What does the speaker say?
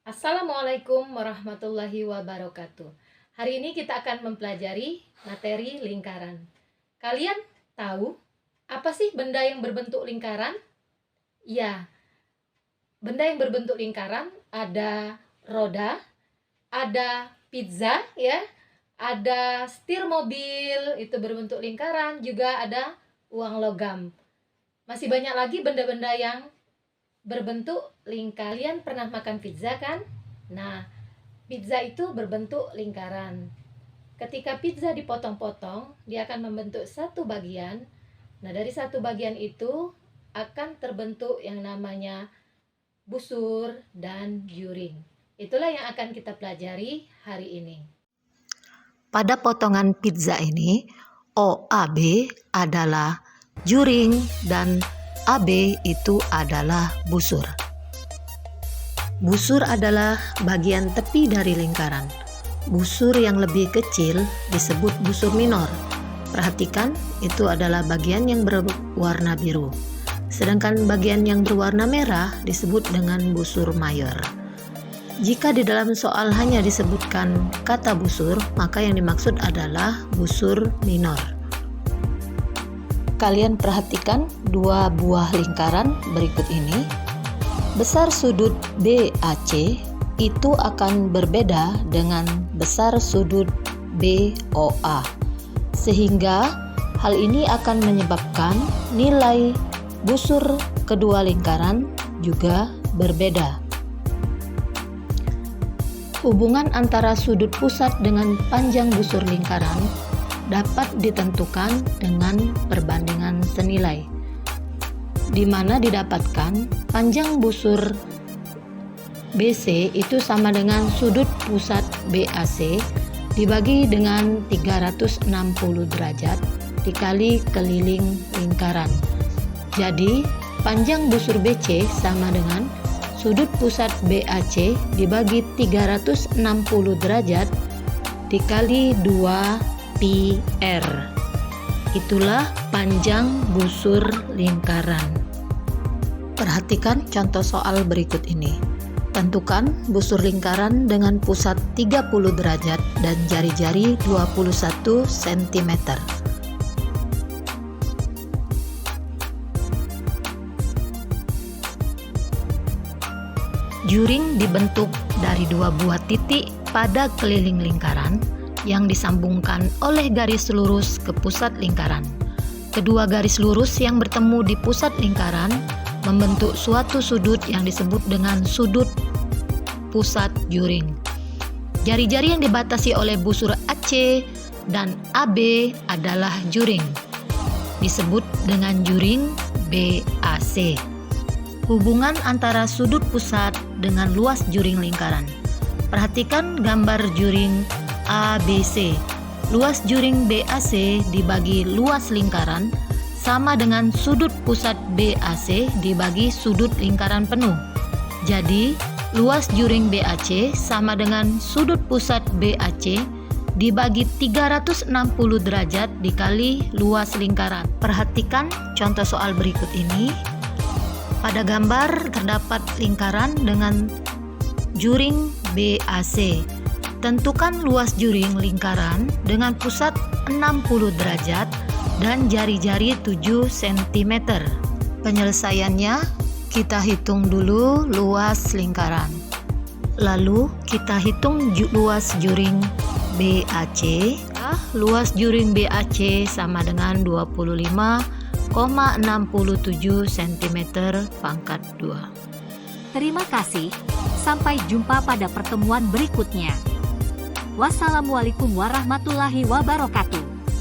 Assalamualaikum warahmatullahi wabarakatuh. Hari ini kita akan mempelajari materi lingkaran. Kalian tahu apa sih benda yang berbentuk lingkaran? Ya, benda yang berbentuk lingkaran ada roda, ada pizza ya, ada setir mobil itu berbentuk lingkaran, juga ada uang logam. Masih banyak lagi benda-benda yang berbentuk lingkaran. Kalian pernah makan pizza kan? Nah, pizza itu berbentuk lingkaran. Ketika pizza dipotong-potong, dia akan membentuk satu bagian. Nah, dari satu bagian itu akan terbentuk yang namanya busur dan juring. Itulah yang akan kita pelajari hari ini. Pada potongan pizza ini, OAB adalah juring dan AB itu adalah busur. Busur adalah bagian tepi dari lingkaran. Busur yang lebih kecil disebut busur minor. Perhatikan, itu adalah bagian yang berwarna biru. Sedangkan bagian yang berwarna merah disebut dengan busur mayor. Jika di dalam soal hanya disebutkan kata busur, maka yang dimaksud adalah busur minor. Kalian perhatikan dua buah lingkaran berikut ini. Besar sudut BAC itu akan berbeda dengan besar sudut BOA, sehingga hal ini akan menyebabkan nilai busur kedua lingkaran juga berbeda. Hubungan antara sudut pusat dengan panjang busur lingkaran dapat ditentukan dengan perbandingan senilai, di mana didapatkan panjang busur BC itu sama dengan sudut pusat BAC dibagi dengan 360 derajat dikali keliling lingkaran. Jadi, panjang busur BC sama dengan sudut pusat BAC dibagi 360 derajat dikali 2 PR. Itulah panjang busur lingkaran. Perhatikan contoh soal berikut ini. Tentukan busur lingkaran dengan pusat 30 derajat dan jari-jari 21 cm. Juring dibentuk dari dua buah titik pada keliling lingkaran yang disambungkan oleh garis lurus ke pusat lingkaran. Kedua garis lurus yang bertemu di pusat lingkaran membentuk suatu sudut yang disebut dengan sudut pusat juring. Jari-jari yang dibatasi oleh busur AC dan AB adalah juring, disebut dengan juring BAC. Hubungan antara sudut pusat dengan luas juring lingkaran. Perhatikan gambar juring ABC. Luas juring BAC dibagi luas lingkaran sama dengan sudut pusat BAC dibagi sudut lingkaran penuh. Jadi, luas juring BAC sama dengan sudut pusat BAC dibagi 360 derajat dikali luas lingkaran. Perhatikan contoh soal berikut ini. Pada gambar terdapat lingkaran dengan juring BAC. Tentukan luas juring lingkaran dengan pusat 60 derajat dan jari-jari 7 cm. Penyelesaiannya, kita hitung dulu luas lingkaran. Lalu kita hitung luas juring BAC. Luas juring BAC sama dengan 25,67 cm pangkat 2. Terima kasih. Sampai jumpa pada pertemuan berikutnya. Wassalamualaikum warahmatullahi wabarakatuh.